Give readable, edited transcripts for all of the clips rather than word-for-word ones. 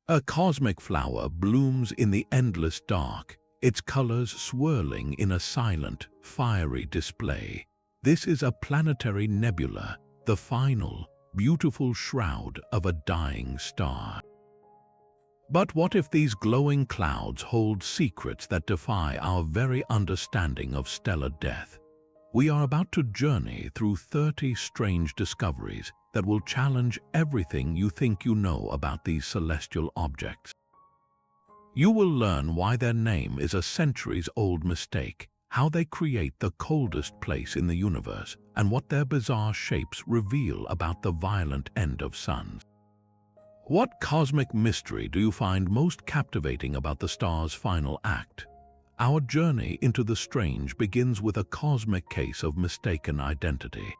A cosmic flower blooms in the endless dark, its colors swirling in a silent, fiery display. This is a planetary nebula, the final, beautiful shroud of a dying star. But what if these glowing clouds hold secrets that defy our very understanding of stellar death? We are about to journey through 30 strange discoveries that will challenge everything you think you know about these celestial objects. You will learn why their name is a centuries-old mistake, how they create the coldest place in the universe, and what their bizarre shapes reveal about the violent end of suns. What cosmic mystery do you find most captivating about the star's final act? Our journey into the strange begins with a cosmic case of mistaken identity.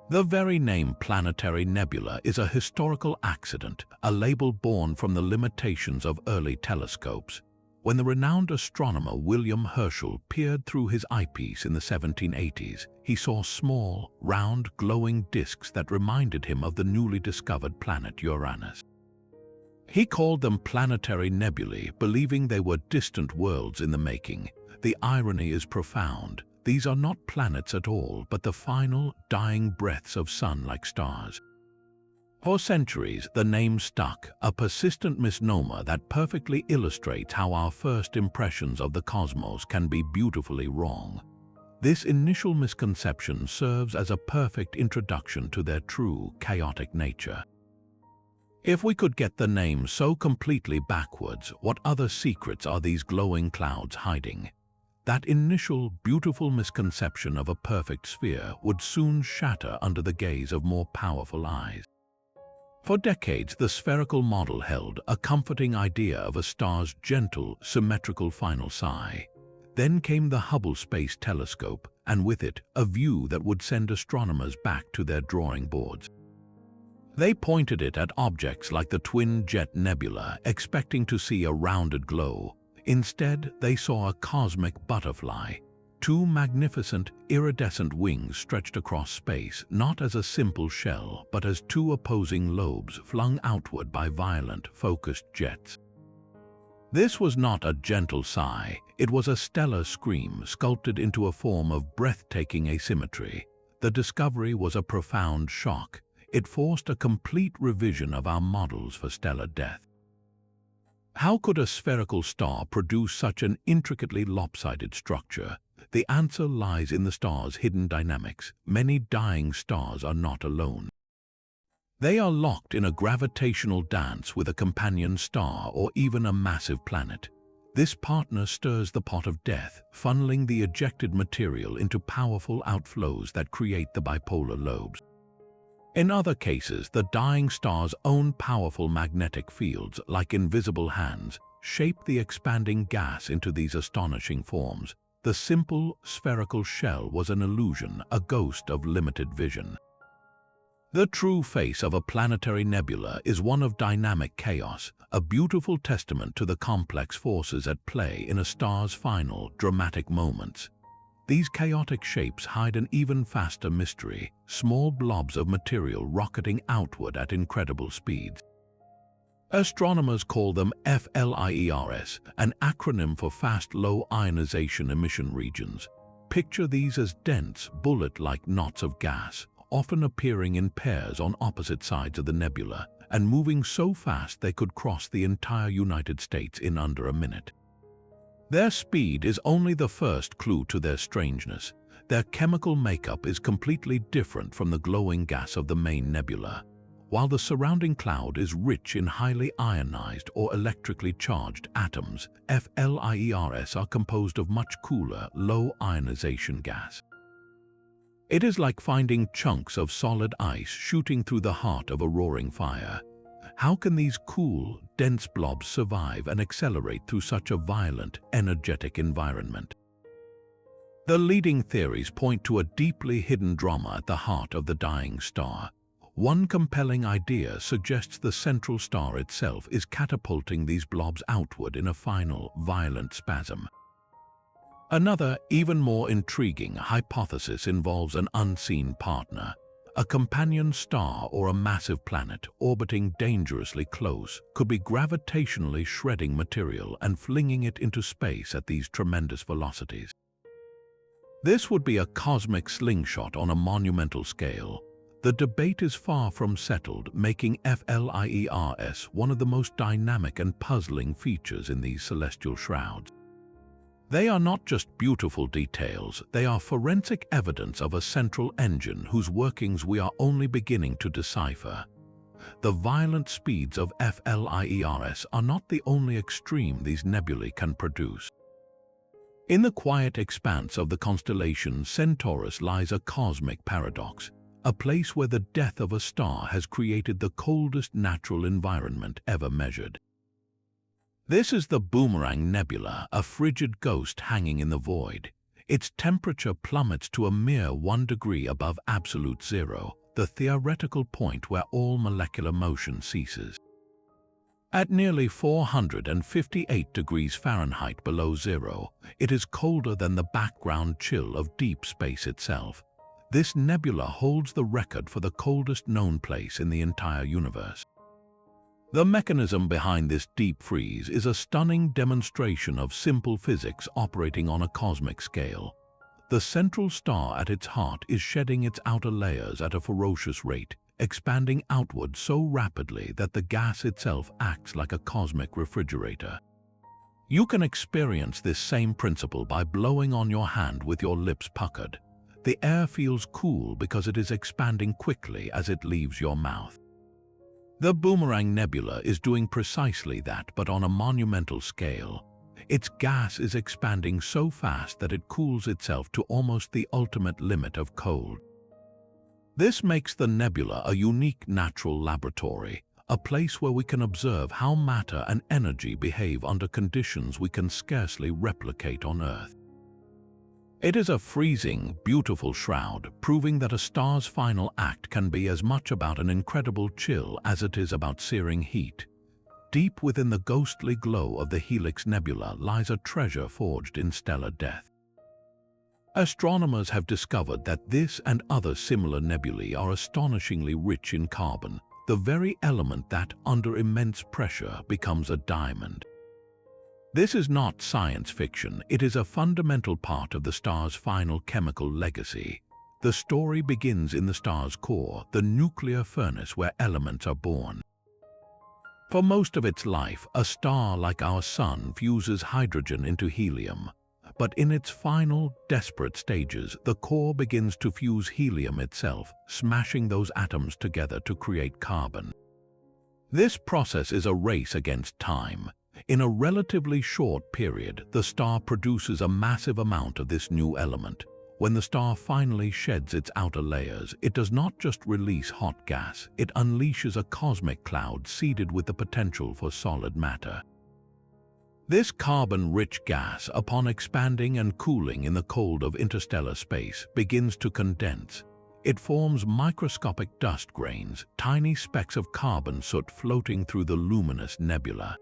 The very name Planetary Nebula is a historical accident, a label born from the limitations of early telescopes. When the renowned astronomer William Herschel peered through his eyepiece in the 1780s, he saw small, round, glowing disks that reminded him of the newly discovered planet Uranus. He called them planetary nebulae, believing they were distant worlds in the making. The irony is profound. These are not planets at all, but the final, dying breaths of sun-like stars. For centuries, the name stuck, a persistent misnomer that perfectly illustrates how our first impressions of the cosmos can be beautifully wrong. This initial misconception serves as a perfect introduction to their true, chaotic nature. If we could get the name so completely backwards, what other secrets are these glowing clouds hiding? That initial, beautiful misconception of a perfect sphere would soon shatter under the gaze of more powerful eyes. For decades, the spherical model held a comforting idea of a star's gentle, symmetrical final sigh. Then came the Hubble Space Telescope, and with it, a view that would send astronomers back to their drawing boards. They pointed it at objects like the Twin Jet Nebula, expecting to see a rounded glow. Instead, they saw a cosmic butterfly. Two magnificent, iridescent wings stretched across space, not as a simple shell, but as two opposing lobes flung outward by violent, focused jets. This was not a gentle sigh. It was a stellar scream sculpted into a form of breathtaking asymmetry. The discovery was a profound shock. It forced a complete revision of our models for stellar death. How could a spherical star produce such an intricately lopsided structure? The answer lies in the star's hidden dynamics. Many dying stars are not alone. They are locked in a gravitational dance with a companion star or even a massive planet. This partner stirs the pot of death, funneling the ejected material into powerful outflows that create the bipolar lobes. In other cases, the dying star's own powerful magnetic fields, like invisible hands, shape the expanding gas into these astonishing forms. The simple, spherical shell was an illusion, a ghost of limited vision. The true face of a planetary nebula is one of dynamic chaos, a beautiful testament to the complex forces at play in a star's final, dramatic moments. These chaotic shapes hide an even faster mystery, small blobs of material rocketing outward at incredible speeds. Astronomers call them FLIERs, an acronym for Fast Low Ionization Emission Regions. Picture these as dense, bullet-like knots of gas, often appearing in pairs on opposite sides of the nebula, and moving so fast they could cross the entire United States in under a minute. Their speed is only the first clue to their strangeness. Their chemical makeup is completely different from the glowing gas of the main nebula. While the surrounding cloud is rich in highly ionized or electrically charged atoms, FLIERs are composed of much cooler, low ionization gas. It is like finding chunks of solid ice shooting through the heart of a roaring fire. How can these cool, dense blobs survive and accelerate through such a violent, energetic environment? The leading theories point to a deeply hidden drama at the heart of the dying star. One compelling idea suggests the central star itself is catapulting these blobs outward in a final, violent spasm. Another, even more intriguing hypothesis involves an unseen partner. A companion star or a massive planet orbiting dangerously close could be gravitationally shredding material and flinging it into space at these tremendous velocities. This would be a cosmic slingshot on a monumental scale. The debate is far from settled, making FLIERS one of the most dynamic and puzzling features in these celestial shrouds. They are not just beautiful details, they are forensic evidence of a central engine whose workings we are only beginning to decipher. The violent speeds of FLIERS are not the only extreme these nebulae can produce. In the quiet expanse of the constellation Centaurus lies a cosmic paradox, a place where the death of a star has created the coldest natural environment ever measured. This is the Boomerang Nebula, a frigid ghost hanging in the void. Its temperature plummets to a mere 1 degree above absolute zero, the theoretical point where all molecular motion ceases. At nearly 458 degrees Fahrenheit below zero, it is colder than the background chill of deep space itself. This nebula holds the record for the coldest known place in the entire universe. The mechanism behind this deep freeze is a stunning demonstration of simple physics operating on a cosmic scale. The central star at its heart is shedding its outer layers at a ferocious rate, expanding outward so rapidly that the gas itself acts like a cosmic refrigerator. You can experience this same principle by blowing on your hand with your lips puckered. The air feels cool because it is expanding quickly as it leaves your mouth. The Boomerang Nebula is doing precisely that, but on a monumental scale. Its gas is expanding so fast that it cools itself to almost the ultimate limit of cold. This makes the nebula a unique natural laboratory, a place where we can observe how matter and energy behave under conditions we can scarcely replicate on Earth. It is a freezing, beautiful shroud, proving that a star's final act can be as much about an incredible chill as it is about searing heat. Deep within the ghostly glow of the Helix Nebula lies a treasure forged in stellar death. Astronomers have discovered that this and other similar nebulae are astonishingly rich in carbon, the very element that, under immense pressure, becomes a diamond. This is not science fiction, it is a fundamental part of the star's final chemical legacy. The story begins in the star's core, the nuclear furnace where elements are born. For most of its life, a star like our Sun fuses hydrogen into helium. But in its final, desperate stages, the core begins to fuse helium itself, smashing those atoms together to create carbon. This process is a race against time. In a relatively short period, the star produces a massive amount of this new element. When the star finally sheds its outer layers, it does not just release hot gas, it unleashes a cosmic cloud seeded with the potential for solid matter. This carbon-rich gas, upon expanding and cooling in the cold of interstellar space, begins to condense. It forms microscopic dust grains, tiny specks of carbon soot floating through the luminous nebula.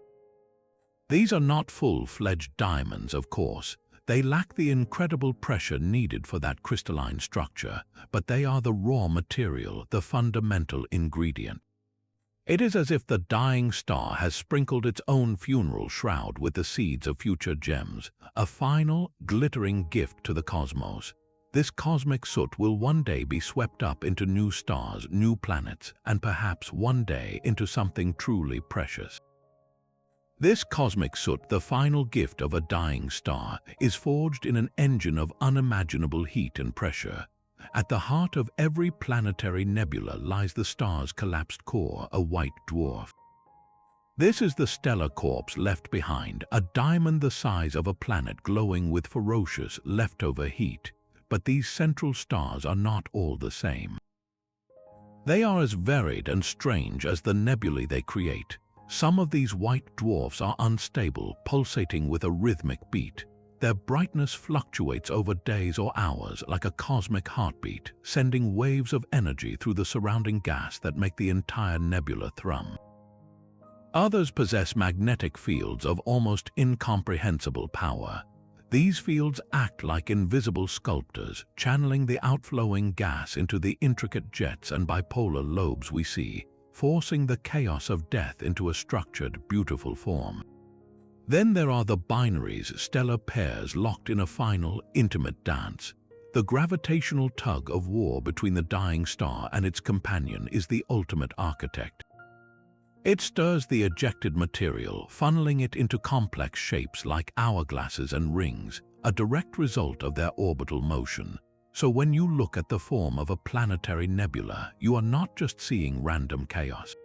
These are not full-fledged diamonds, of course. They lack the incredible pressure needed for that crystalline structure, but they are the raw material, the fundamental ingredient. It is as if the dying star has sprinkled its own funeral shroud with the seeds of future gems, a final, glittering gift to the cosmos. This cosmic soot will one day be swept up into new stars, new planets, and perhaps one day into something truly precious. This cosmic soot, the final gift of a dying star, is forged in an engine of unimaginable heat and pressure. At the heart of every planetary nebula lies the star's collapsed core, a white dwarf. This is the stellar corpse left behind, a diamond the size of a planet glowing with ferocious leftover heat. But these central stars are not all the same. They are as varied and strange as the nebulae they create. Some of these white dwarfs are unstable, pulsating with a rhythmic beat. Their brightness fluctuates over days or hours like a cosmic heartbeat, sending waves of energy through the surrounding gas that make the entire nebula thrum. Others possess magnetic fields of almost incomprehensible power. These fields act like invisible sculptors, channeling the outflowing gas into the intricate jets and bipolar lobes we see, forcing the chaos of death into a structured, beautiful form. Then there are the binaries, stellar pairs locked in a final, intimate dance. The gravitational tug of war between the dying star and its companion is the ultimate architect. It stirs the ejected material, funneling it into complex shapes like hourglasses and rings, a direct result of their orbital motion. So when you look at the form of a planetary nebula, you are not just seeing random chaos.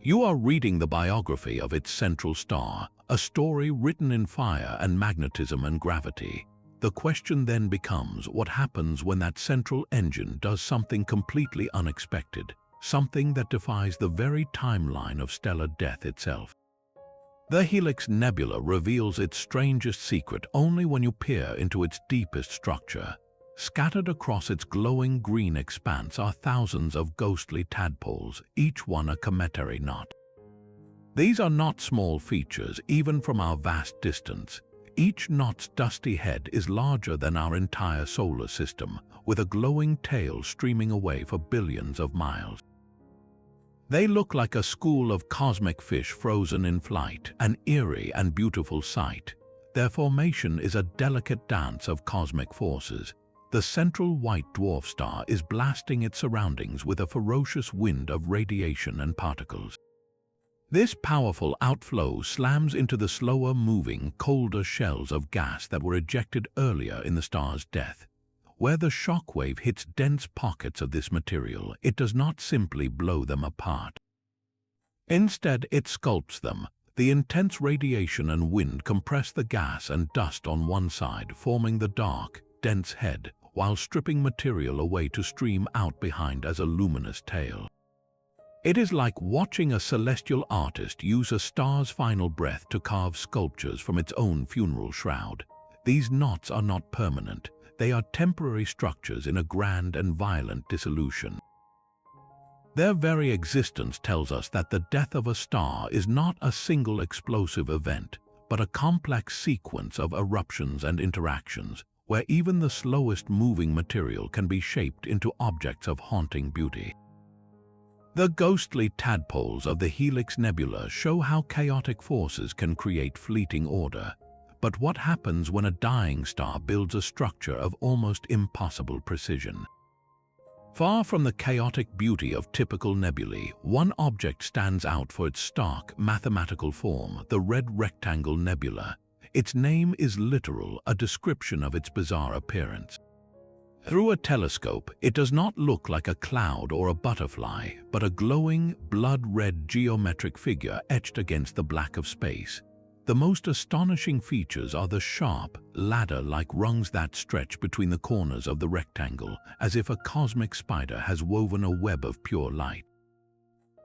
You are reading the biography of its central star, a story written in fire and magnetism and gravity. The question then becomes what happens when that central engine does something completely unexpected, something that defies the very timeline of stellar death itself. The Helix Nebula reveals its strangest secret only when you peer into its deepest structure. Scattered across its glowing green expanse are thousands of ghostly tadpoles, each one a cometary knot. These are not small features, even from our vast distance. Each knot's dusty head is larger than our entire solar system, with a glowing tail streaming away for billions of miles. They look like a school of cosmic fish frozen in flight, an eerie and beautiful sight. Their formation is a delicate dance of cosmic forces. The central white dwarf star is blasting its surroundings with a ferocious wind of radiation and particles. This powerful outflow slams into the slower-moving, colder shells of gas that were ejected earlier in the star's death. Where the shockwave hits dense pockets of this material, it does not simply blow them apart. Instead, it sculpts them. The intense radiation and wind compress the gas and dust on one side, forming the dark, dense head, while stripping material away to stream out behind as a luminous tail. It is like watching a celestial artist use a star's final breath to carve sculptures from its own funeral shroud. These knots are not permanent. They are temporary structures in a grand and violent dissolution. Their very existence tells us that the death of a star is not a single explosive event, but a complex sequence of eruptions and interactions, where even the slowest moving material can be shaped into objects of haunting beauty. The ghostly tadpoles of the Helix Nebula show how chaotic forces can create fleeting order. But what happens when a dying star builds a structure of almost impossible precision? Far from the chaotic beauty of typical nebulae, one object stands out for its stark, mathematical form, the Red Rectangle Nebula. Its name is literal, a description of its bizarre appearance. Through a telescope, it does not look like a cloud or a butterfly, but a glowing, blood-red geometric figure etched against the black of space. The most astonishing features are the sharp, ladder-like rungs that stretch between the corners of the rectangle, as if a cosmic spider has woven a web of pure light.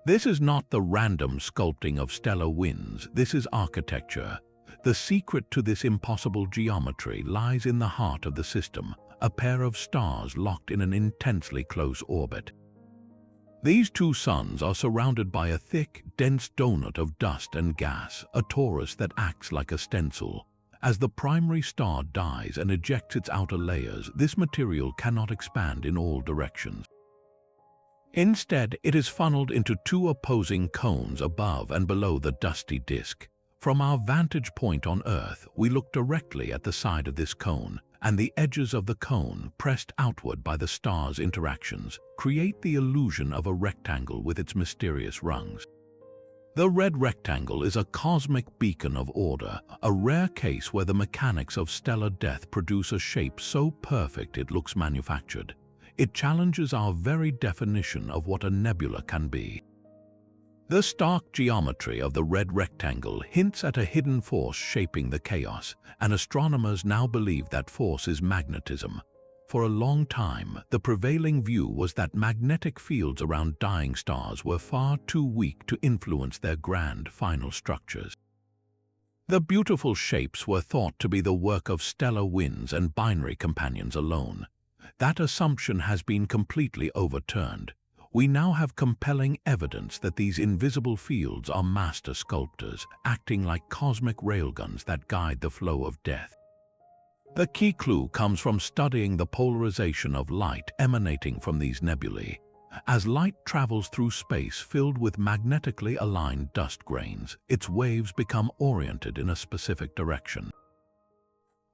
This is not the random sculpting of stellar winds, this is architecture. The secret to this impossible geometry lies in the heart of the system, a pair of stars locked in an intensely close orbit. These two suns are surrounded by a thick, dense donut of dust and gas, a torus that acts like a stencil. As the primary star dies and ejects its outer layers, this material cannot expand in all directions. Instead, it is funneled into two opposing cones above and below the dusty disk. From our vantage point on Earth, we look directly at the side of this cone, and the edges of the cone, pressed outward by the star's interactions, create the illusion of a rectangle with its mysterious rungs. The Red Rectangle is a cosmic beacon of order, a rare case where the mechanics of stellar death produce a shape so perfect it looks manufactured. It challenges our very definition of what a nebula can be. The stark geometry of the Red Rectangle hints at a hidden force shaping the chaos, and astronomers now believe that force is magnetism. For a long time, the prevailing view was that magnetic fields around dying stars were far too weak to influence their grand final structures. The beautiful shapes were thought to be the work of stellar winds and binary companions alone. That assumption has been completely overturned. We now have compelling evidence that these invisible fields are master sculptors, acting like cosmic railguns that guide the flow of death. The key clue comes from studying the polarization of light emanating from these nebulae. As light travels through space filled with magnetically aligned dust grains, its waves become oriented in a specific direction.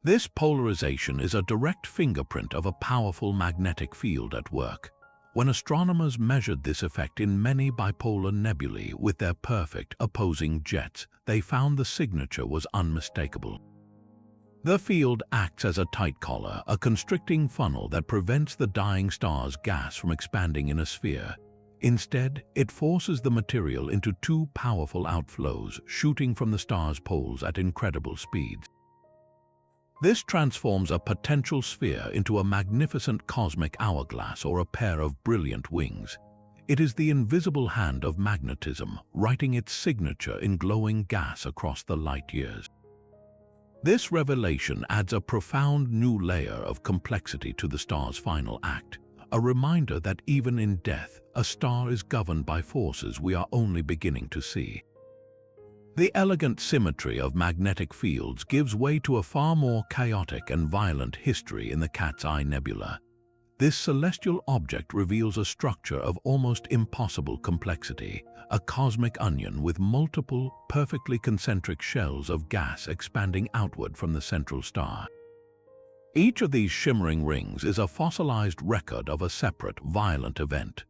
This polarization is a direct fingerprint of a powerful magnetic field at work. When astronomers measured this effect in many bipolar nebulae with their perfect opposing jets, they found the signature was unmistakable. The field acts as a tight collar, a constricting funnel that prevents the dying star's gas from expanding in a sphere. Instead, it forces the material into two powerful outflows, shooting from the star's poles at incredible speeds. This transforms a potential sphere into a magnificent cosmic hourglass or a pair of brilliant wings. It is the invisible hand of magnetism, writing its signature in glowing gas across the light years. This revelation adds a profound new layer of complexity to the star's final act, a reminder that even in death, a star is governed by forces we are only beginning to see. The elegant symmetry of magnetic fields gives way to a far more chaotic and violent history in the Cat's Eye Nebula. This celestial object reveals a structure of almost impossible complexity, a cosmic onion with multiple, perfectly concentric shells of gas expanding outward from the central star. Each of these shimmering rings is a fossilized record of a separate, violent event.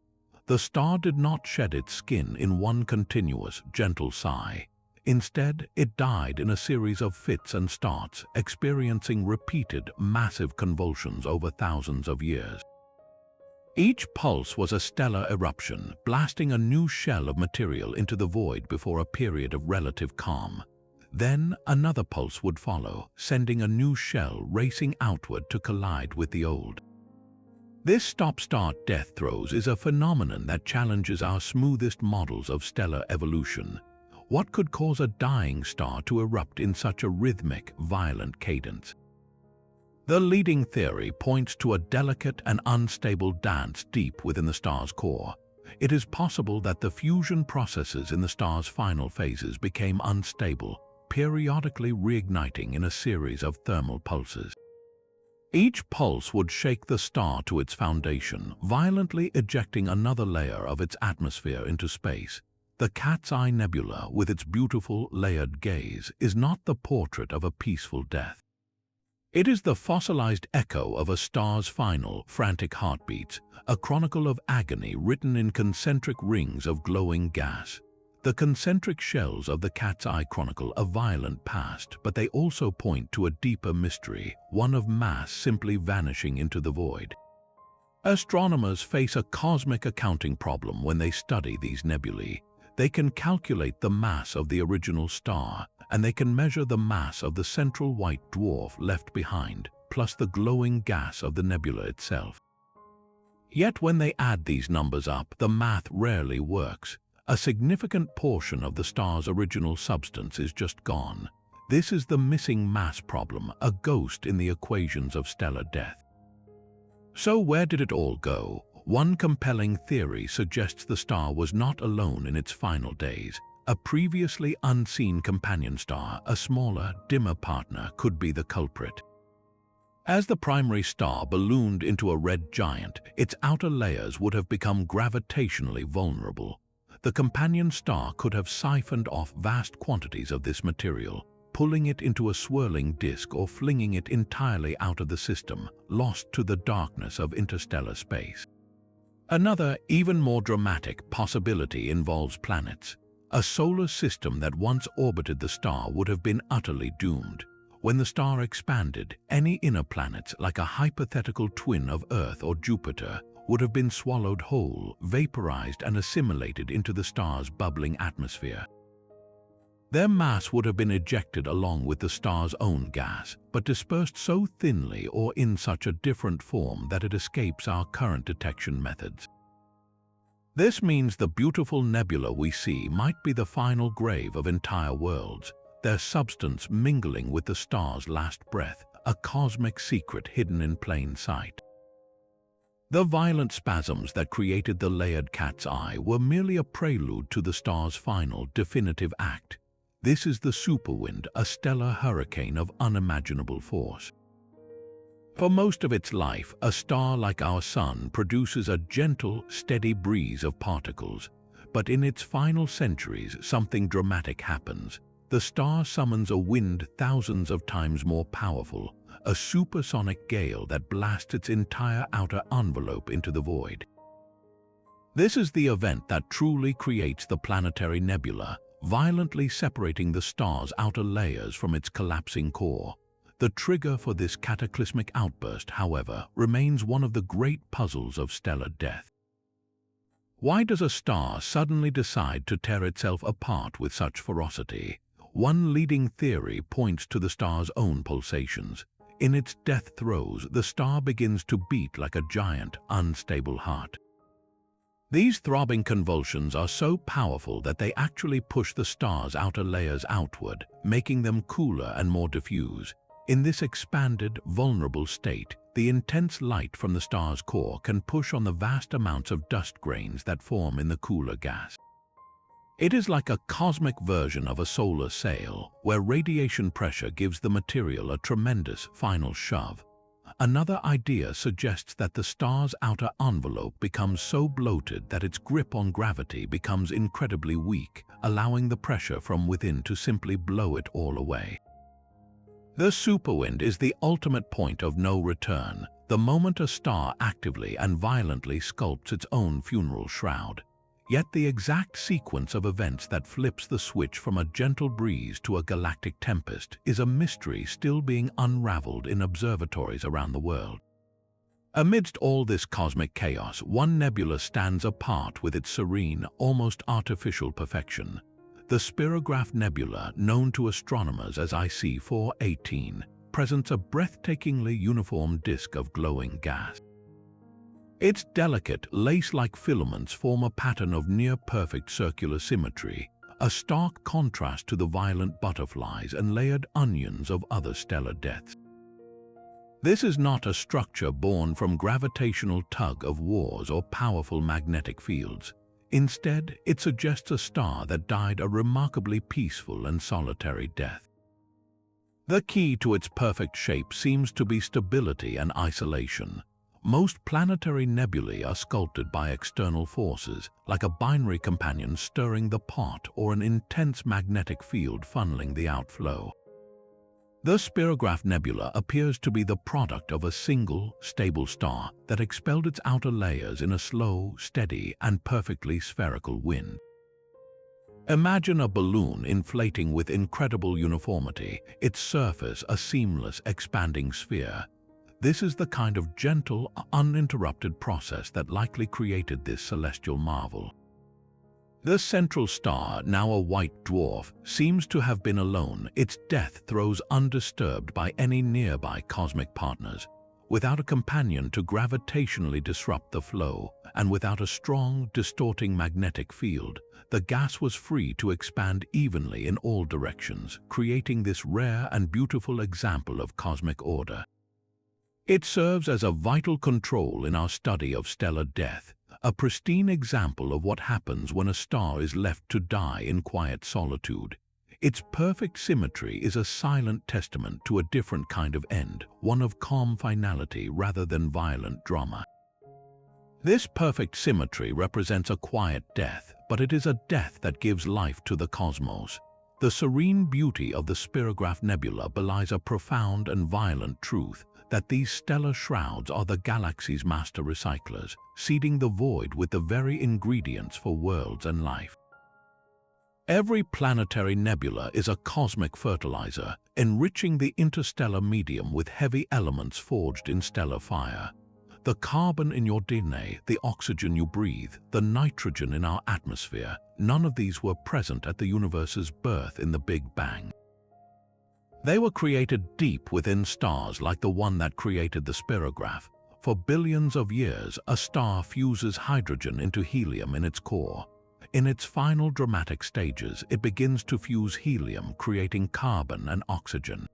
The star did not shed its skin in one continuous, gentle sigh. Instead, it died in a series of fits and starts, experiencing repeated, massive convulsions over thousands of years. Each pulse was a stellar eruption, blasting a new shell of material into the void before a period of relative calm. Then another pulse would follow, sending a new shell racing outward to collide with the old. This stop-start death throes is a phenomenon that challenges our smoothest models of stellar evolution. What could cause a dying star to erupt in such a rhythmic, violent cadence? The leading theory points to a delicate and unstable dance deep within the star's core. It is possible that the fusion processes in the star's final phases became unstable, periodically reigniting in a series of thermal pulses. Each pulse would shake the star to its foundation, violently ejecting another layer of its atmosphere into space. The Cat's Eye Nebula, with its beautiful, layered gaze, is not the portrait of a peaceful death. It is the fossilized echo of a star's final, frantic heartbeats, a chronicle of agony written in concentric rings of glowing gas. The concentric shells of the Cat's Eye chronicle a violent past, but they also point to a deeper mystery, one of mass simply vanishing into the void. Astronomers face a cosmic accounting problem when they study these nebulae. They can calculate the mass of the original star, and they can measure the mass of the central white dwarf left behind, plus the glowing gas of the nebula itself. Yet when they add these numbers up, the math rarely works. A significant portion of the star's original substance is just gone. This is the missing mass problem, a ghost in the equations of stellar death. So where did it all go? One compelling theory suggests the star was not alone in its final days. A previously unseen companion star, a smaller, dimmer partner, could be the culprit. As the primary star ballooned into a red giant, its outer layers would have become gravitationally vulnerable. The companion star could have siphoned off vast quantities of this material, pulling it into a swirling disk or flinging it entirely out of the system, lost to the darkness of interstellar space. Another, even more dramatic possibility involves planets. A solar system that once orbited the star would have been utterly doomed. When the star expanded, any inner planets, like a hypothetical twin of Earth or Jupiter, would have been swallowed whole, vaporized and assimilated into the star's bubbling atmosphere. Their mass would have been ejected along with the star's own gas, but dispersed so thinly or in such a different form that it escapes our current detection methods. This means the beautiful nebula we see might be the final grave of entire worlds, their substance mingling with the star's last breath, a cosmic secret hidden in plain sight. The violent spasms that created the layered cat's eye were merely a prelude to the star's final, definitive act. This is the superwind, a stellar hurricane of unimaginable force. For most of its life, a star like our Sun produces a gentle, steady breeze of particles. But in its final centuries, something dramatic happens. The star summons a wind thousands of times more powerful, a supersonic gale that blasts its entire outer envelope into the void. This is the event that truly creates the planetary nebula, violently separating the star's outer layers from its collapsing core. The trigger for this cataclysmic outburst, however, remains one of the great puzzles of stellar death. Why does a star suddenly decide to tear itself apart with such ferocity? One leading theory points to the star's own pulsations. In its death throes, the star begins to beat like a giant, unstable heart. These throbbing convulsions are so powerful that they actually push the star's outer layers outward, making them cooler and more diffuse. In this expanded, vulnerable state, the intense light from the star's core can push on the vast amounts of dust grains that form in the cooler gas. It is like a cosmic version of a solar sail, where radiation pressure gives the material a tremendous final shove. Another idea suggests that the star's outer envelope becomes so bloated that its grip on gravity becomes incredibly weak, allowing the pressure from within to simply blow it all away. The superwind is the ultimate point of no return, the moment a star actively and violently sculpts its own funeral shroud. Yet the exact sequence of events that flips the switch from a gentle breeze to a galactic tempest is a mystery still being unraveled in observatories around the world. Amidst all this cosmic chaos, one nebula stands apart with its serene, almost artificial perfection. The Spirograph Nebula, known to astronomers as IC 418, presents a breathtakingly uniform disk of glowing gas. Its delicate, lace-like filaments form a pattern of near-perfect circular symmetry, a stark contrast to the violent butterflies and layered onions of other stellar deaths. This is not a structure born from gravitational tug-of-wars or powerful magnetic fields. Instead, it suggests a star that died a remarkably peaceful and solitary death. The key to its perfect shape seems to be stability and isolation. Most planetary nebulae are sculpted by external forces, like a binary companion stirring the pot or an intense magnetic field funneling the outflow. The Spirograph Nebula appears to be the product of a single, stable star that expelled its outer layers in a slow, steady, and perfectly spherical wind. Imagine a balloon inflating with incredible uniformity, its surface a seamless, expanding sphere. This is the kind of gentle, uninterrupted process that likely created this celestial marvel. The central star, now a white dwarf, seems to have been alone, its death throes undisturbed by any nearby cosmic partners. Without a companion to gravitationally disrupt the flow, and without a strong, distorting magnetic field, the gas was free to expand evenly in all directions, creating this rare and beautiful example of cosmic order. It serves as a vital control in our study of stellar death, a pristine example of what happens when a star is left to die in quiet solitude. Its perfect symmetry is a silent testament to a different kind of end, one of calm finality rather than violent drama. This perfect symmetry represents a quiet death, but it is a death that gives life to the cosmos. The serene beauty of the Spirograph Nebula belies a profound and violent truth, that these stellar shrouds are the galaxy's master recyclers, seeding the void with the very ingredients for worlds and life. Every planetary nebula is a cosmic fertilizer, enriching the interstellar medium with heavy elements forged in stellar fire. The carbon in your DNA, the oxygen you breathe, the nitrogen in our atmosphere, none of these were present at the universe's birth in the Big Bang. They were created deep within stars like the one that created the Spirograph. For billions of years, a star fuses hydrogen into helium in its core. In its final dramatic stages, it begins to fuse helium, creating carbon and oxygen.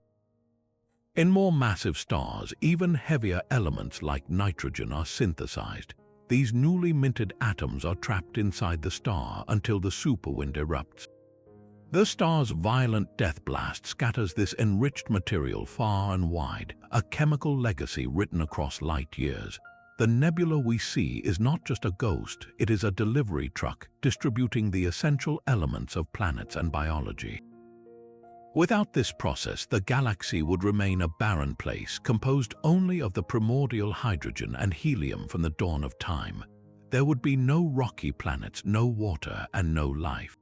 In more massive stars, even heavier elements like nitrogen are synthesized. These newly minted atoms are trapped inside the star until the superwind erupts. The star's violent death blast scatters this enriched material far and wide, a chemical legacy written across light years. The nebula we see is not just a ghost, it is a delivery truck distributing the essential elements of planets and biology. Without this process, the galaxy would remain a barren place composed only of the primordial hydrogen and helium from the dawn of time. There would be no rocky planets, no water, and no life.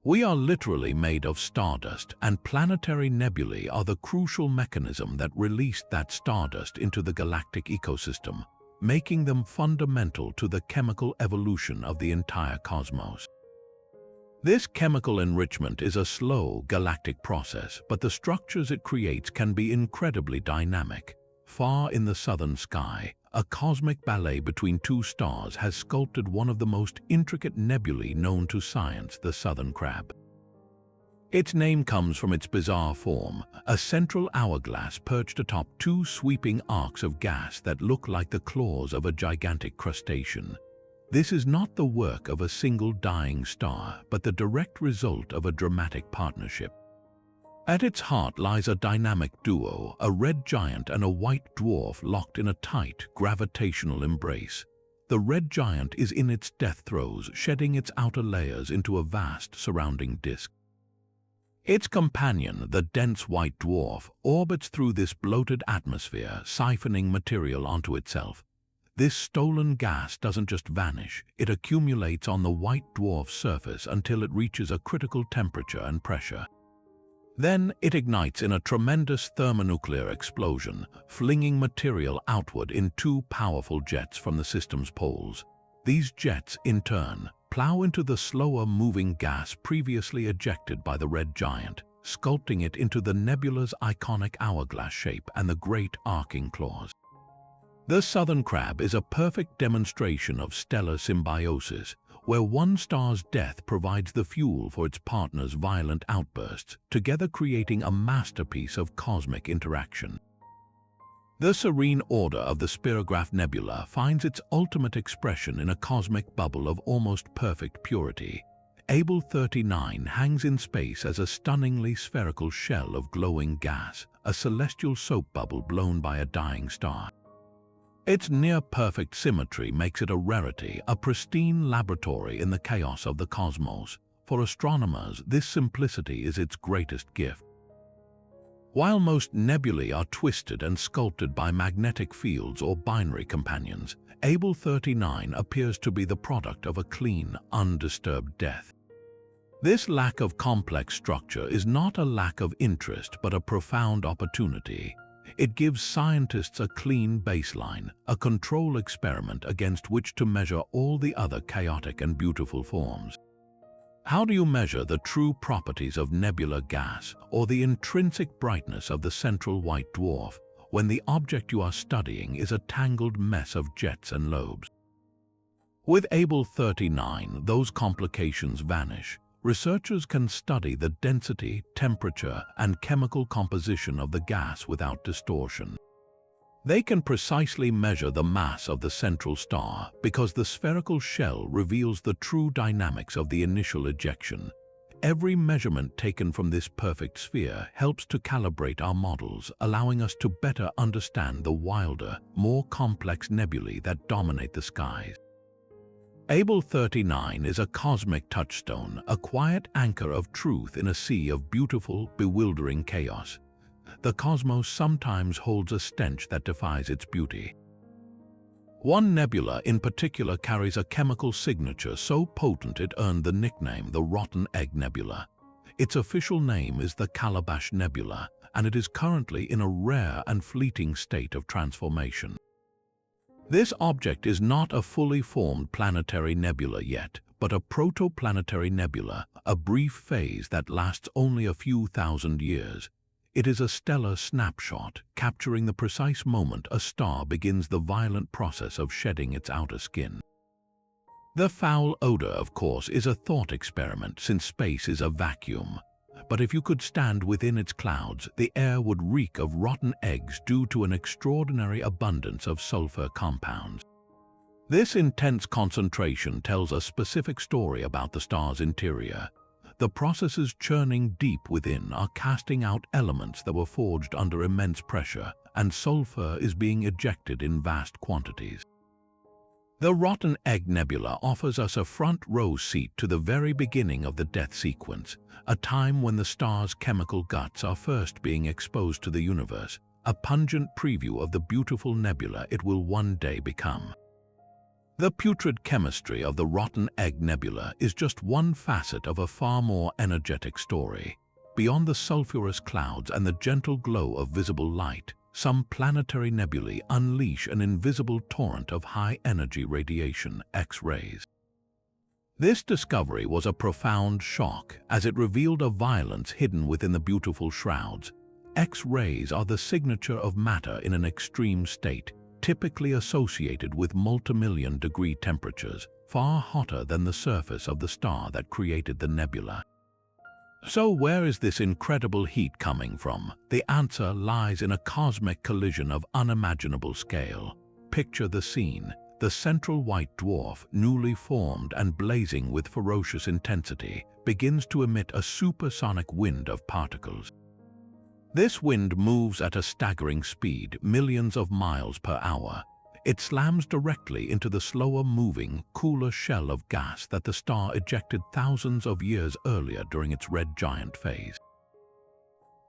We are literally made of stardust, and planetary nebulae are the crucial mechanism that released that stardust into the galactic ecosystem, making them fundamental to the chemical evolution of the entire cosmos. This chemical enrichment is a slow galactic process, but the structures it creates can be incredibly dynamic. Far in the southern sky, a cosmic ballet between two stars has sculpted one of the most intricate nebulae known to science, the Southern Crab. Its name comes from its bizarre form, a central hourglass perched atop two sweeping arcs of gas that look like the claws of a gigantic crustacean. This is not the work of a single dying star, but the direct result of a dramatic partnership. At its heart lies a dynamic duo, a red giant and a white dwarf locked in a tight, gravitational embrace. The red giant is in its death throes, shedding its outer layers into a vast surrounding disk. Its companion, the dense white dwarf, orbits through this bloated atmosphere, siphoning material onto itself. This stolen gas doesn't just vanish, it accumulates on the white dwarf's surface until it reaches a critical temperature and pressure. Then it ignites in a tremendous thermonuclear explosion, flinging material outward in two powerful jets from the system's poles. These jets, in turn, plow into the slower-moving gas previously ejected by the red giant, sculpting it into the nebula's iconic hourglass shape and the great arcing claws. The Southern Crab is a perfect demonstration of stellar symbiosis, where one star's death provides the fuel for its partner's violent outbursts, together creating a masterpiece of cosmic interaction. The serene order of the Spirograph Nebula finds its ultimate expression in a cosmic bubble of almost perfect purity. Able 39 hangs in space as a stunningly spherical shell of glowing gas, a celestial soap bubble blown by a dying star. Its near-perfect symmetry makes it a rarity, a pristine laboratory in the chaos of the cosmos. For astronomers, this simplicity is its greatest gift. While most nebulae are twisted and sculpted by magnetic fields or binary companions, Able 39 appears to be the product of a clean, undisturbed death. This lack of complex structure is not a lack of interest but a profound opportunity. It gives scientists a clean baseline, a control experiment against which to measure all the other chaotic and beautiful forms. How do you measure the true properties of nebular gas or the intrinsic brightness of the central white dwarf when the object you are studying is a tangled mess of jets and lobes? With Able 39, those complications vanish. Researchers can study the density, temperature, and chemical composition of the gas without distortion. They can precisely measure the mass of the central star because the spherical shell reveals the true dynamics of the initial ejection. Every measurement taken from this perfect sphere helps to calibrate our models, allowing us to better understand the wilder, more complex nebulae that dominate the skies. Able 39 is a cosmic touchstone, a quiet anchor of truth in a sea of beautiful, bewildering chaos. The cosmos sometimes holds a stench that defies its beauty. One nebula in particular carries a chemical signature so potent it earned the nickname the Rotten Egg Nebula. Its official name is the Calabash Nebula, and it is currently in a rare and fleeting state of transformation. This object is not a fully formed planetary nebula yet, but a protoplanetary nebula, a brief phase that lasts only a few thousand years. It is a stellar snapshot, capturing the precise moment a star begins the violent process of shedding its outer skin. The foul odor, of course, is a thought experiment since space is a vacuum. But if you could stand within its clouds, the air would reek of rotten eggs due to an extraordinary abundance of sulfur compounds. This intense concentration tells a specific story about the star's interior. The processes churning deep within are casting out elements that were forged under immense pressure, and sulfur is being ejected in vast quantities. The Rotten Egg Nebula offers us a front-row seat to the very beginning of the death sequence, a time when the star's chemical guts are first being exposed to the universe, a pungent preview of the beautiful nebula it will one day become. The putrid chemistry of the Rotten Egg Nebula is just one facet of a far more energetic story. Beyond the sulfurous clouds and the gentle glow of visible light, some planetary nebulae unleash an invisible torrent of high-energy radiation, X-rays. This discovery was a profound shock, as it revealed a violence hidden within the beautiful shrouds. X-rays are the signature of matter in an extreme state, typically associated with multimillion-degree temperatures, far hotter than the surface of the star that created the nebula. So where is this incredible heat coming from? The answer lies in a cosmic collision of unimaginable scale. Picture the scene. The central white dwarf, newly formed and blazing with ferocious intensity, begins to emit a supersonic wind of particles. This wind moves at a staggering speed, millions of miles per hour. It slams directly into the slower-moving, cooler shell of gas that the star ejected thousands of years earlier during its red giant phase.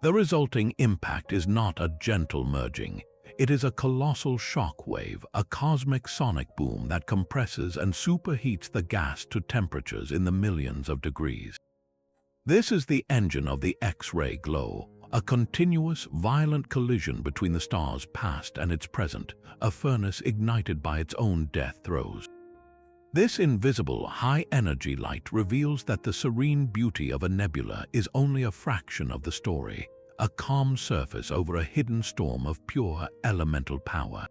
The resulting impact is not a gentle merging. It is a colossal shock wave, a cosmic sonic boom that compresses and superheats the gas to temperatures in the millions of degrees. This is the engine of the X-ray glow, a continuous, violent collision between the star's past and its present, a furnace ignited by its own death throes. This invisible, high-energy light reveals that the serene beauty of a nebula is only a fraction of the story, a calm surface over a hidden storm of pure elemental power.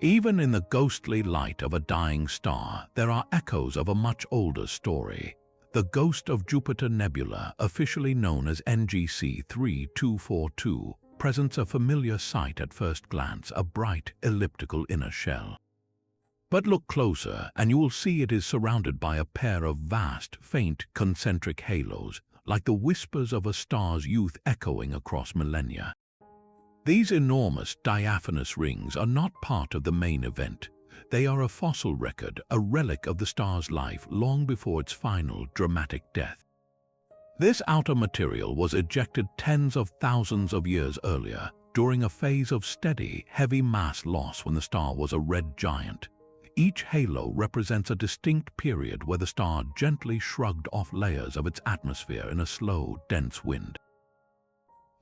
Even in the ghostly light of a dying star, there are echoes of a much older story. The Ghost of Jupiter Nebula, officially known as NGC 3242, presents a familiar sight at first glance, a bright, elliptical inner shell. But look closer, and you will see it is surrounded by a pair of vast, faint, concentric halos, like the whispers of a star's youth echoing across millennia. These enormous, diaphanous rings are not part of the main event. They are a fossil record, a relic of the star's life long before its final, dramatic death. This outer material was ejected tens of thousands of years earlier, during a phase of steady, heavy mass loss when the star was a red giant. Each halo represents a distinct period where the star gently shrugged off layers of its atmosphere in a slow, dense wind.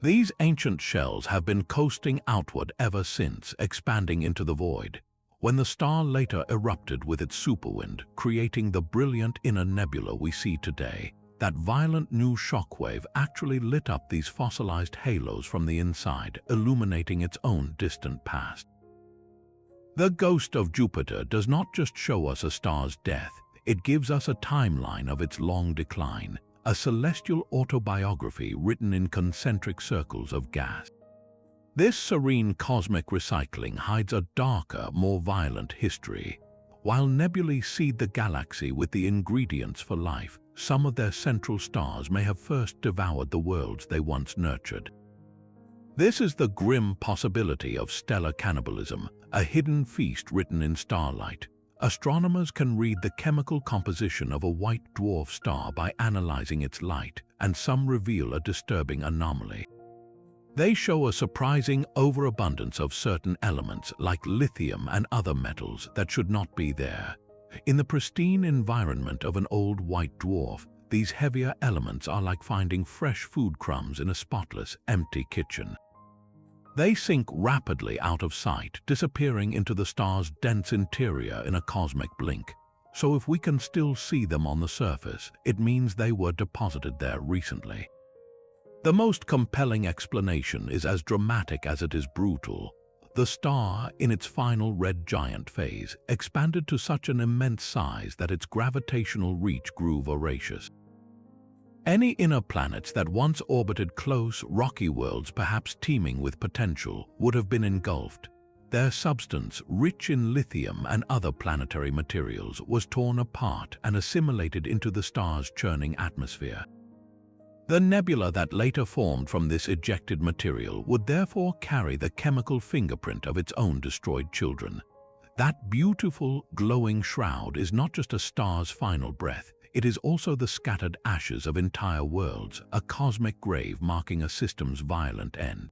These ancient shells have been coasting outward ever since, expanding into the void. When the star later erupted with its superwind, creating the brilliant inner nebula we see today, that violent new shockwave actually lit up these fossilized halos from the inside, illuminating its own distant past. The Ghost of Jupiter does not just show us a star's death, it gives us a timeline of its long decline, a celestial autobiography written in concentric circles of gas. This serene cosmic recycling hides a darker, more violent history. While nebulae seed the galaxy with the ingredients for life, some of their central stars may have first devoured the worlds they once nurtured. This is the grim possibility of stellar cannibalism, a hidden feast written in starlight. Astronomers can read the chemical composition of a white dwarf star by analyzing its light, and some reveal a disturbing anomaly. They show a surprising overabundance of certain elements like lithium and other metals that should not be there. In the pristine environment of an old white dwarf, these heavier elements are like finding fresh food crumbs in a spotless, empty kitchen. They sink rapidly out of sight, disappearing into the star's dense interior in a cosmic blink. So if we can still see them on the surface, it means they were deposited there recently. The most compelling explanation is as dramatic as it is brutal. The star, in its final red giant phase, expanded to such an immense size that its gravitational reach grew voracious. Any inner planets that once orbited close, rocky worlds, perhaps teeming with potential, would have been engulfed. their substance, rich in lithium and other planetary materials, was torn apart and assimilated into the star's churning atmosphere. The nebula that later formed from this ejected material would therefore carry the chemical fingerprint of its own destroyed children. That beautiful, glowing shroud is not just a star's final breath, it is also the scattered ashes of entire worlds, a cosmic grave marking a system's violent end.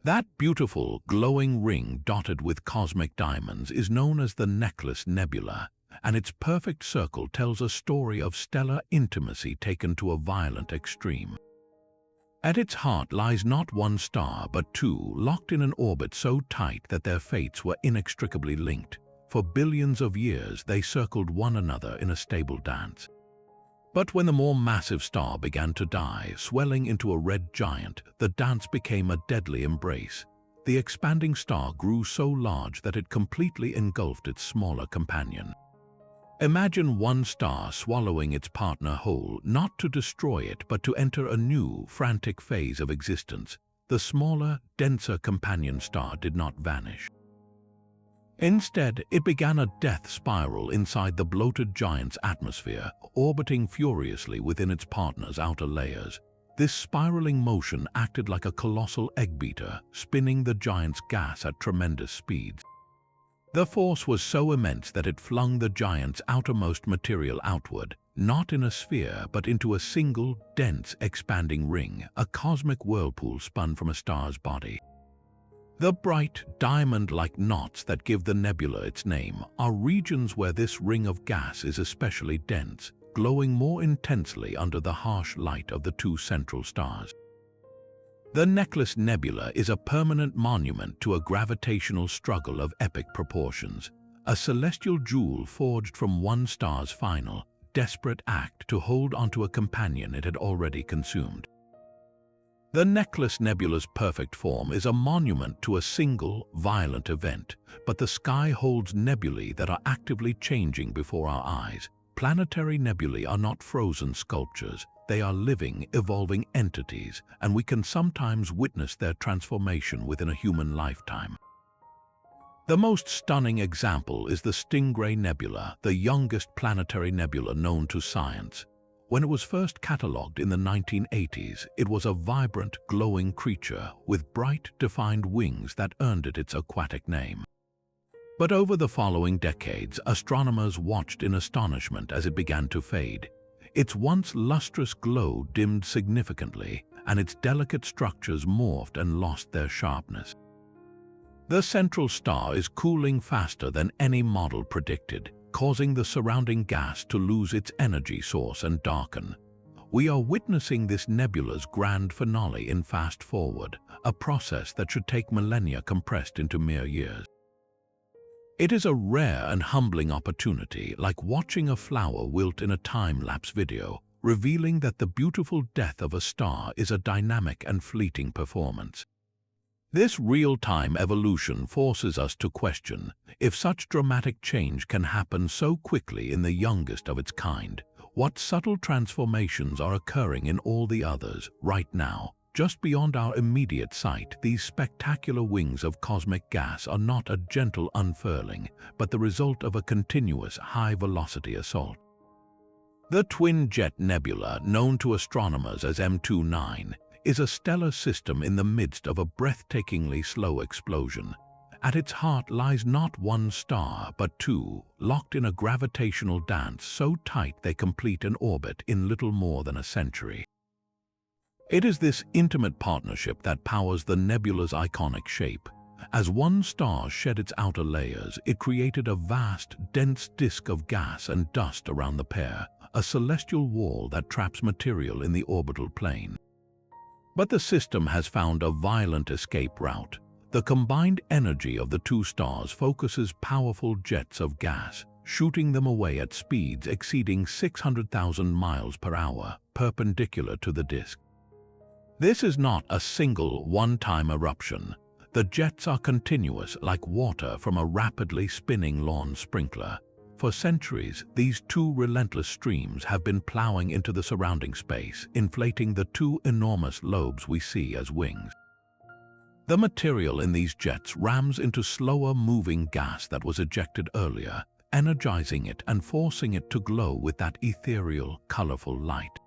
That beautiful, glowing ring dotted with cosmic diamonds is known as the Necklace Nebula, and its perfect circle tells a story of stellar intimacy taken to a violent extreme. At its heart lies not one star but two, locked in an orbit so tight that their fates were inextricably linked. For billions of years they circled one another in a stable dance. But when the more massive star began to die, swelling into a red giant, the dance became a deadly embrace. The expanding star grew so large that it completely engulfed its smaller companion. Imagine one star swallowing its partner whole, not to destroy it but to enter a new, frantic phase of existence. The smaller, denser companion star did not vanish. Instead, it began a death spiral inside the bloated giant's atmosphere, orbiting furiously within its partner's outer layers. This spiraling motion acted like a colossal egg beater, spinning the giant's gas at tremendous speeds. The force was so immense that it flung the giant's outermost material outward, not in a sphere but into a single, dense, expanding ring, a cosmic whirlpool spun from a star's body. The bright, diamond-like knots that give the nebula its name are regions where this ring of gas is especially dense, glowing more intensely under the harsh light of the two central stars. The Necklace Nebula is a permanent monument to a gravitational struggle of epic proportions, a celestial jewel forged from one star's final, desperate act to hold onto a companion it had already consumed. The Necklace Nebula's perfect form is a monument to a single, violent event, but the sky holds nebulae that are actively changing before our eyes. Planetary nebulae are not frozen sculptures, they are living, evolving entities, and we can sometimes witness their transformation within a human lifetime. The most stunning example is the Stingray Nebula, the youngest planetary nebula known to science. When it was first catalogued in the 1980s, it was a vibrant, glowing creature with bright, defined wings that earned it its aquatic name. But over the following decades, astronomers watched in astonishment as it began to fade. Its once lustrous glow dimmed significantly, and its delicate structures morphed and lost their sharpness. The central star is cooling faster than any model predicted, causing the surrounding gas to lose its energy source and darken. We are witnessing this nebula's grand finale in fast forward, a process that should take millennia compressed into mere years. It is a rare and humbling opportunity, like watching a flower wilt in a time-lapse video, revealing that the beautiful death of a star is a dynamic and fleeting performance. This real-time evolution forces us to question, if such dramatic change can happen so quickly in the youngest of its kind, what subtle transformations are occurring in all the others right now? Just beyond our immediate sight, these spectacular wings of cosmic gas are not a gentle unfurling, but the result of a continuous high-velocity assault. The Twin Jet Nebula, known to astronomers as M29, is a stellar system in the midst of a breathtakingly slow explosion. At its heart lies not one star, but two, locked in a gravitational dance so tight they complete an orbit in little more than a century. It is this intimate partnership that powers the nebula's iconic shape. As one star shed its outer layers, it created a vast, dense disk of gas and dust around the pair, a celestial wall that traps material in the orbital plane. But the system has found a violent escape route. The combined energy of the two stars focuses powerful jets of gas, shooting them away at speeds exceeding 600,000 miles per hour, perpendicular to the disk. This is not a single, one-time eruption. The jets are continuous, like water from a rapidly spinning lawn sprinkler. For centuries, these two relentless streams have been plowing into the surrounding space, inflating the two enormous lobes we see as wings. The material in these jets rams into slower-moving gas that was ejected earlier, energizing it and forcing it to glow with that ethereal, colorful light.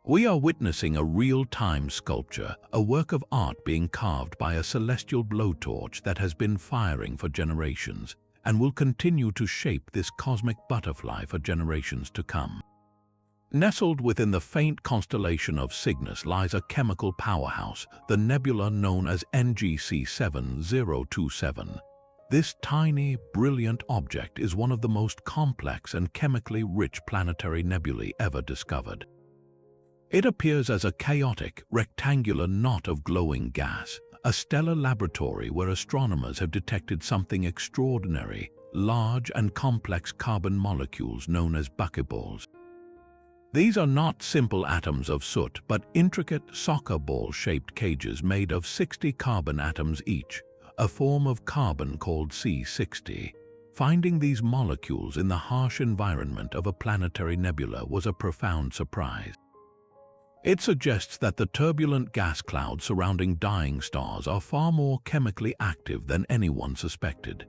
We are witnessing a real-time sculpture, a work of art being carved by a celestial blowtorch that has been firing for generations and will continue to shape this cosmic butterfly for generations to come. Nestled within the faint constellation of Cygnus lies a chemical powerhouse, the nebula known as NGC 7027. This tiny, brilliant object is one of the most complex and chemically rich planetary nebulae ever discovered. It appears as a chaotic, rectangular knot of glowing gas, a stellar laboratory where astronomers have detected something extraordinary, large and complex carbon molecules known as buckyballs. These are not simple atoms of soot, but intricate soccer ball-shaped cages made of 60 carbon atoms each, a form of carbon called C60. Finding these molecules in the harsh environment of a planetary nebula was a profound surprise. It suggests that the turbulent gas clouds surrounding dying stars are far more chemically active than anyone suspected.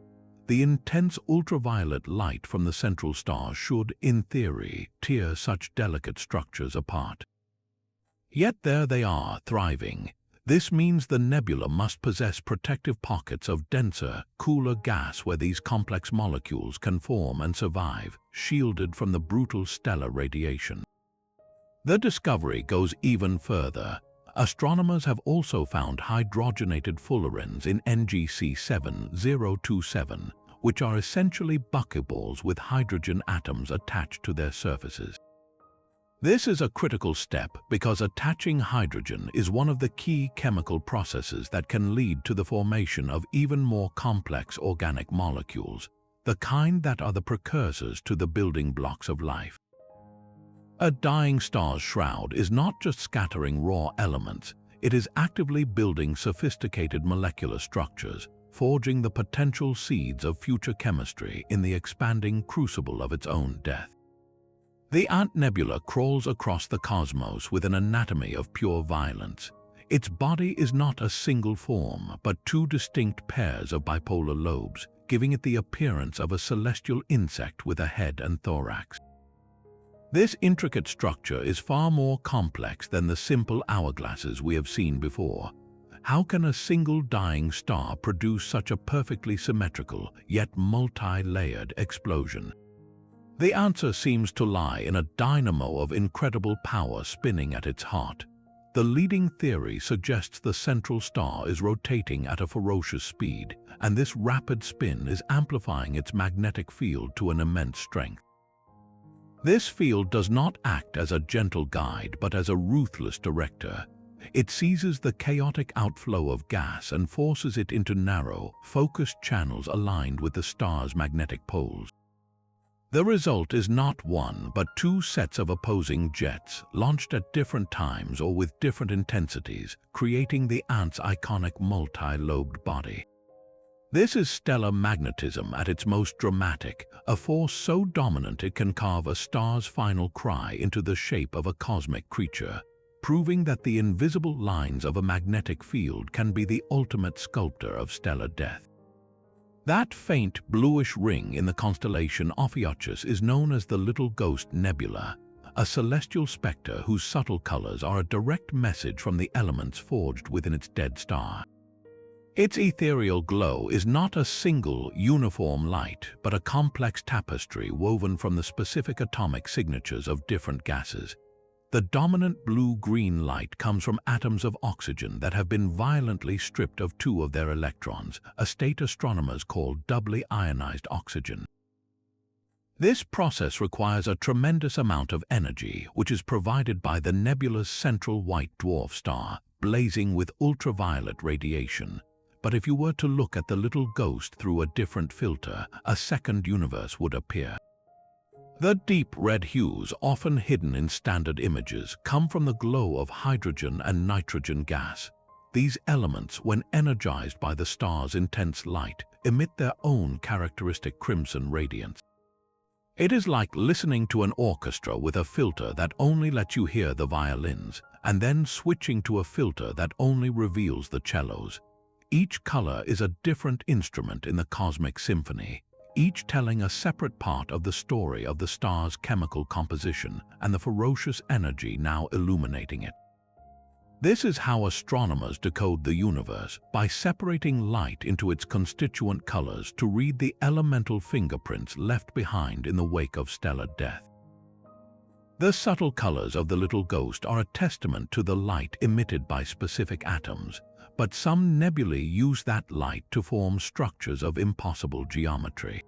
The intense ultraviolet light from the central star should, in theory, tear such delicate structures apart. Yet there they are, thriving. This means the nebula must possess protective pockets of denser, cooler gas where these complex molecules can form and survive, shielded from the brutal stellar radiation. The discovery goes even further. Astronomers have also found hydrogenated fullerenes in NGC 7027, which are essentially buckyballs with hydrogen atoms attached to their surfaces. This is a critical step because attaching hydrogen is one of the key chemical processes that can lead to the formation of even more complex organic molecules, the kind that are the precursors to the building blocks of life. A dying star's shroud is not just scattering raw elements, it is actively building sophisticated molecular structures, forging the potential seeds of future chemistry in the expanding crucible of its own death. The Ant Nebula crawls across the cosmos with an anatomy of pure violence. Its body is not a single form, but two distinct pairs of bipolar lobes, giving it the appearance of a celestial insect with a head and thorax. This intricate structure is far more complex than the simple hourglasses we have seen before. How can a single dying star produce such a perfectly symmetrical, yet multi-layered explosion? The answer seems to lie in a dynamo of incredible power spinning at its heart. The leading theory suggests the central star is rotating at a ferocious speed, and this rapid spin is amplifying its magnetic field to an immense strength. This field does not act as a gentle guide, but as a ruthless director. It seizes the chaotic outflow of gas and forces it into narrow, focused channels aligned with the star's magnetic poles. The result is not one, but two sets of opposing jets, launched at different times or with different intensities, creating the Ant's iconic multi-lobed body. This is stellar magnetism at its most dramatic, a force so dominant it can carve a star's final cry into the shape of a cosmic creature, proving that the invisible lines of a magnetic field can be the ultimate sculptor of stellar death. That faint bluish ring in the constellation Ophiuchus is known as the Little Ghost Nebula, a celestial spectre whose subtle colors are a direct message from the elements forged within its dead star. Its ethereal glow is not a single, uniform light, but a complex tapestry woven from the specific atomic signatures of different gases. The dominant blue-green light comes from atoms of oxygen that have been violently stripped of two of their electrons, a state astronomers call doubly ionized oxygen. This process requires a tremendous amount of energy, which is provided by the nebula's central white dwarf star, blazing with ultraviolet radiation. But if you were to look at the little ghost through a different filter, a second universe would appear. The deep red hues, often hidden in standard images, come from the glow of hydrogen and nitrogen gas. These elements, when energized by the star's intense light, emit their own characteristic crimson radiance. It is like listening to an orchestra with a filter that only lets you hear the violins, and then switching to a filter that only reveals the cellos. Each color is a different instrument in the cosmic symphony, each telling a separate part of the story of the star's chemical composition and the ferocious energy now illuminating it. This is how astronomers decode the universe, by separating light into its constituent colors to read the elemental fingerprints left behind in the wake of stellar death. The subtle colors of the little ghost are a testament to the light emitted by specific atoms, but some nebulae use that light to form structures of impossible geometry.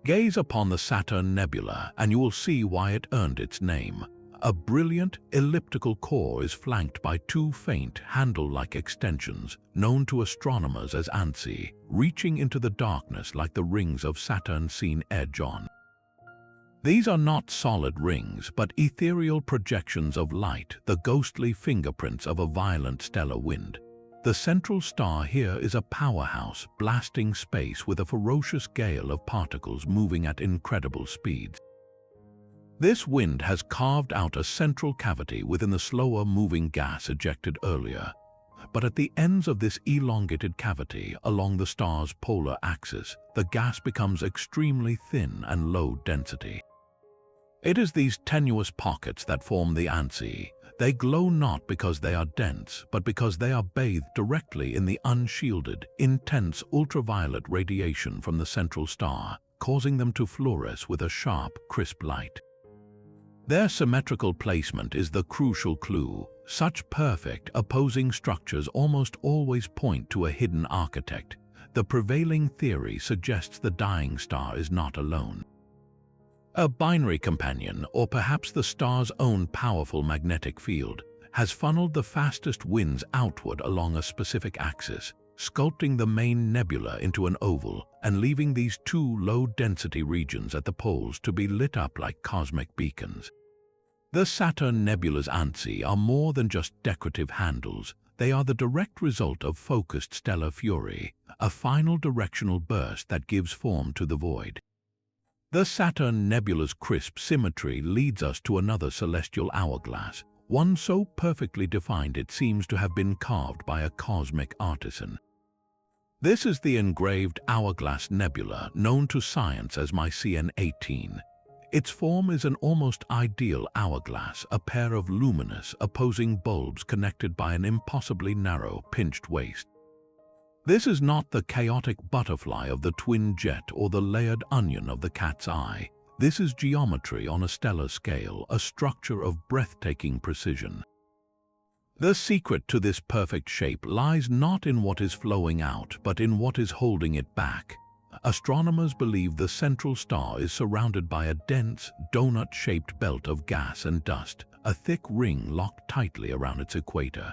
Gaze upon the Saturn Nebula and you will see why it earned its name. A brilliant elliptical core is flanked by two faint handle-like extensions, known to astronomers as ansi, reaching into the darkness like the rings of Saturn's seen edge-on. These are not solid rings, but ethereal projections of light, the ghostly fingerprints of a violent stellar wind. The central star here is a powerhouse, blasting space with a ferocious gale of particles moving at incredible speeds. This wind has carved out a central cavity within the slower-moving gas ejected earlier. But at the ends of this elongated cavity, along the star's polar axis, the gas becomes extremely thin and low density. It is these tenuous pockets that form the ansi. They glow not because they are dense, but because they are bathed directly in the unshielded, intense ultraviolet radiation from the central star, causing them to fluoresce with a sharp, crisp light. Their symmetrical placement is the crucial clue. Such perfect, opposing structures almost always point to a hidden architect. The prevailing theory suggests the dying star is not alone. A binary companion, or perhaps the star's own powerful magnetic field, has funneled the fastest winds outward along a specific axis, sculpting the main nebula into an oval and leaving these two low-density regions at the poles to be lit up like cosmic beacons. The Saturn Nebula's ansi are more than just decorative handles. They are the direct result of focused stellar fury, a final directional burst that gives form to the void. The Saturn Nebula's crisp symmetry leads us to another celestial hourglass, one so perfectly defined it seems to have been carved by a cosmic artisan. This is the engraved hourglass nebula, known to science as Mycen 18. Its form is an almost ideal hourglass, a pair of luminous, opposing bulbs connected by an impossibly narrow, pinched waist. This is not the chaotic butterfly of the twin jet or the layered onion of the cat's eye. This is geometry on a stellar scale, a structure of breathtaking precision. The secret to this perfect shape lies not in what is flowing out, but in what is holding it back. Astronomers believe the central star is surrounded by a dense, donut-shaped belt of gas and dust, a thick ring locked tightly around its equator.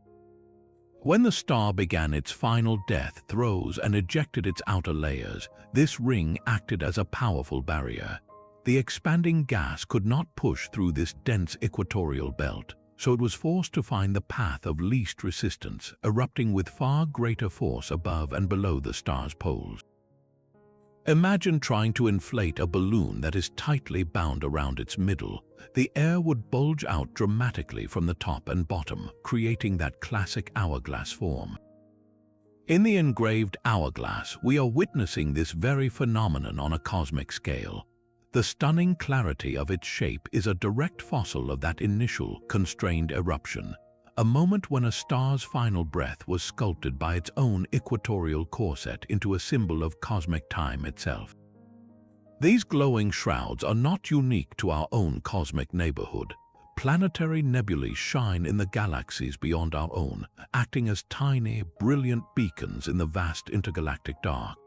When the star began its final death throes and ejected its outer layers, this ring acted as a powerful barrier. The expanding gas could not push through this dense equatorial belt, so it was forced to find the path of least resistance, erupting with far greater force above and below the star's poles. Imagine trying to inflate a balloon that is tightly bound around its middle. The air would bulge out dramatically from the top and bottom, creating that classic hourglass form. In the engraved hourglass, we are witnessing this very phenomenon on a cosmic scale. The stunning clarity of its shape is a direct fossil of that initial, constrained eruption, a moment when a star's final breath was sculpted by its own equatorial corset into a symbol of cosmic time itself. These glowing shrouds are not unique to our own cosmic neighborhood. Planetary nebulae shine in the galaxies beyond our own, acting as tiny, brilliant beacons in the vast intergalactic dark.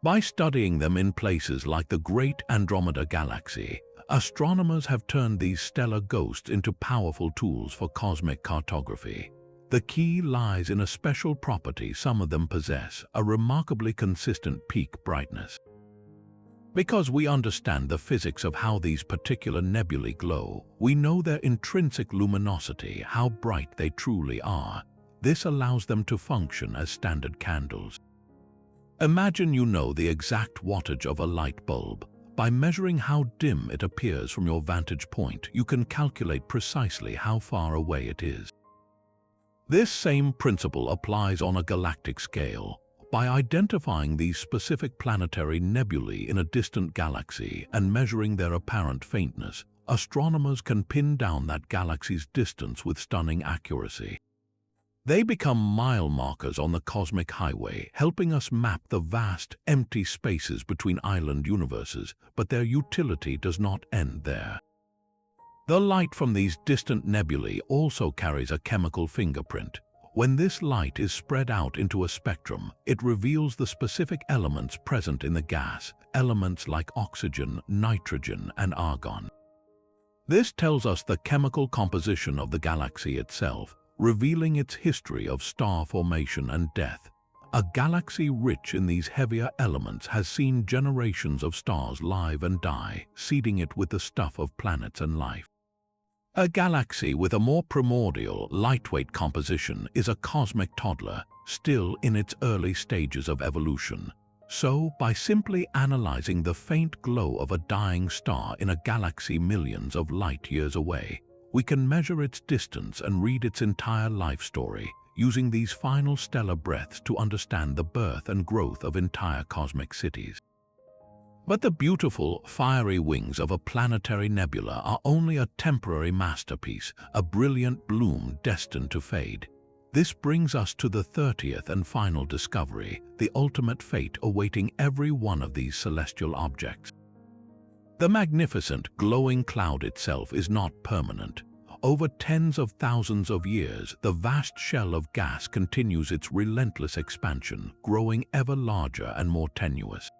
By studying them in places like the Great Andromeda Galaxy, astronomers have turned these stellar ghosts into powerful tools for cosmic cartography. The key lies in a special property some of them possess, a remarkably consistent peak brightness. Because we understand the physics of how these particular nebulae glow, we know their intrinsic luminosity, how bright they truly are. This allows them to function as standard candles. Imagine you know the exact wattage of a light bulb. By measuring how dim it appears from your vantage point, you can calculate precisely how far away it is. This same principle applies on a galactic scale. By identifying these specific planetary nebulae in a distant galaxy and measuring their apparent faintness, astronomers can pin down that galaxy's distance with stunning accuracy. They become mile markers on the cosmic highway, helping us map the vast, empty spaces between island universes, but their utility does not end there. The light from these distant nebulae also carries a chemical fingerprint. When this light is spread out into a spectrum, it reveals the specific elements present in the gas, elements like oxygen, nitrogen, and argon. This tells us the chemical composition of the galaxy itself, revealing its history of star formation and death. A galaxy rich in these heavier elements has seen generations of stars live and die, seeding it with the stuff of planets and life. A galaxy with a more primordial, lightweight composition is a cosmic toddler, still in its early stages of evolution. So, by simply analyzing the faint glow of a dying star in a galaxy millions of light years away, we can measure its distance and read its entire life story, using these final stellar breaths to understand the birth and growth of entire cosmic cities. But the beautiful, fiery wings of a planetary nebula are only a temporary masterpiece, a brilliant bloom destined to fade. This brings us to the 30th and final discovery, the ultimate fate awaiting every one of these celestial objects. The magnificent, glowing cloud itself is not permanent. Over tens of thousands of years, the vast shell of gas continues its relentless expansion, growing ever larger and more tenuous.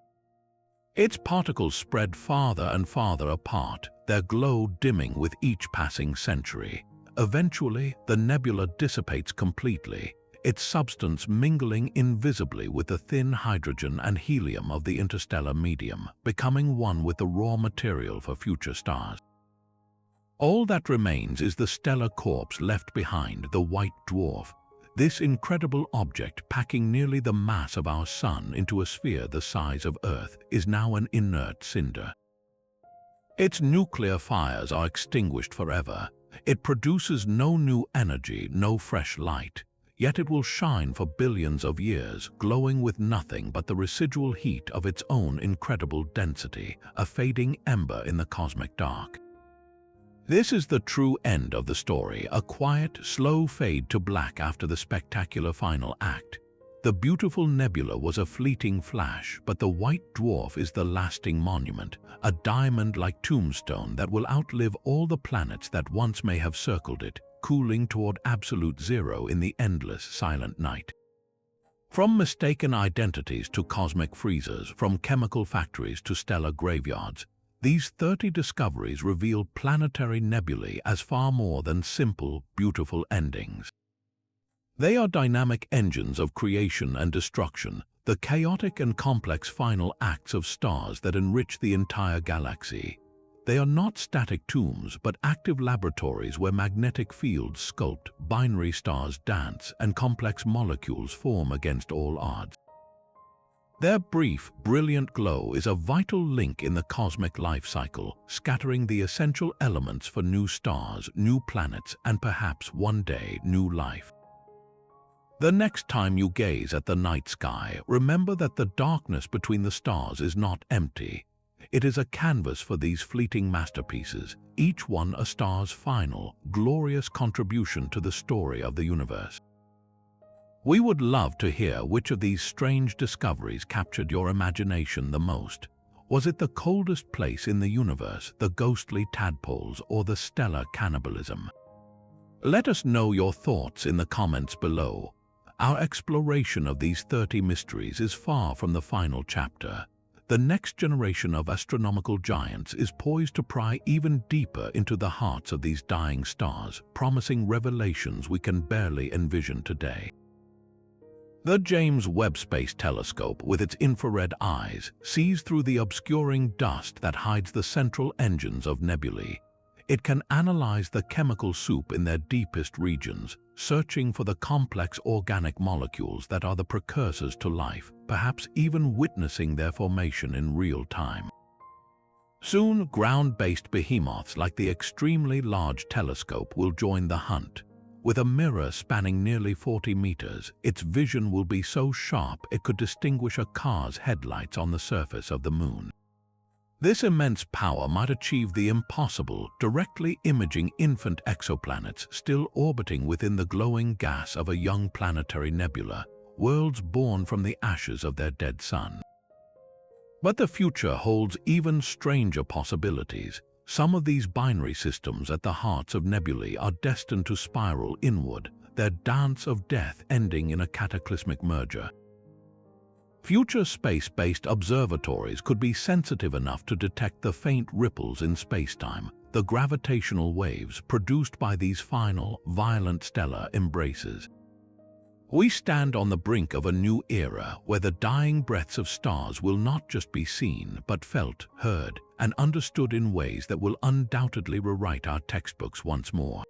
Its particles spread farther and farther apart, their glow dimming with each passing century. Eventually, the nebula dissipates completely, its substance mingling invisibly with the thin hydrogen and helium of the interstellar medium, becoming one with the raw material for future stars. All that remains is the stellar corpse left behind, the white dwarf. This incredible object, packing nearly the mass of our Sun into a sphere the size of Earth, is now an inert cinder. Its nuclear fires are extinguished forever. It produces no new energy, no fresh light. Yet it will shine for billions of years, glowing with nothing but the residual heat of its own incredible density, a fading ember in the cosmic dark. This is the true end of the story, a quiet, slow fade to black after the spectacular final act. The beautiful nebula was a fleeting flash, but the white dwarf is the lasting monument, a diamond-like tombstone that will outlive all the planets that once may have circled it, cooling toward absolute zero in the endless, silent night. From mistaken identities to cosmic freezers, from chemical factories to stellar graveyards, these 30 discoveries reveal planetary nebulae as far more than simple, beautiful endings. They are dynamic engines of creation and destruction, the chaotic and complex final acts of stars that enrich the entire galaxy. They are not static tombs, but active laboratories where magnetic fields sculpt, binary stars dance, and complex molecules form against all odds. Their brief, brilliant glow is a vital link in the cosmic life cycle, scattering the essential elements for new stars, new planets, and perhaps one day new life. The next time you gaze at the night sky, remember that the darkness between the stars is not empty. It is a canvas for these fleeting masterpieces, each one a star's final, glorious contribution to the story of the universe. We would love to hear which of these strange discoveries captured your imagination the most. Was it the coldest place in the universe, the ghostly tadpoles, or the stellar cannibalism? Let us know your thoughts in the comments below. Our exploration of these 30 mysteries is far from the final chapter. The next generation of astronomical giants is poised to pry even deeper into the hearts of these dying stars, promising revelations we can barely envision today. The James Webb Space Telescope, with its infrared eyes, sees through the obscuring dust that hides the central engines of nebulae. It can analyze the chemical soup in their deepest regions, searching for the complex organic molecules that are the precursors to life, perhaps even witnessing their formation in real time. Soon, ground-based behemoths like the extremely large telescope will join the hunt. With a mirror spanning nearly 40 meters, its vision will be so sharp it could distinguish a car's headlights on the surface of the moon. This immense power might achieve the impossible, directly imaging infant exoplanets still orbiting within the glowing gas of a young planetary nebula, worlds born from the ashes of their dead sun. But the future holds even stranger possibilities. Some of these binary systems at the hearts of nebulae are destined to spiral inward, their dance of death ending in a cataclysmic merger. Future space-based observatories could be sensitive enough to detect the faint ripples in spacetime, the gravitational waves produced by these final, violent stellar embraces. We stand on the brink of a new era where the dying breaths of stars will not just be seen, but felt, heard, and understood in ways that will undoubtedly rewrite our textbooks once more.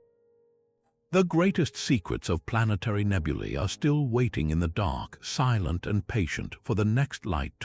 The greatest secrets of planetary nebulae are still waiting in the dark, silent and patient for the next light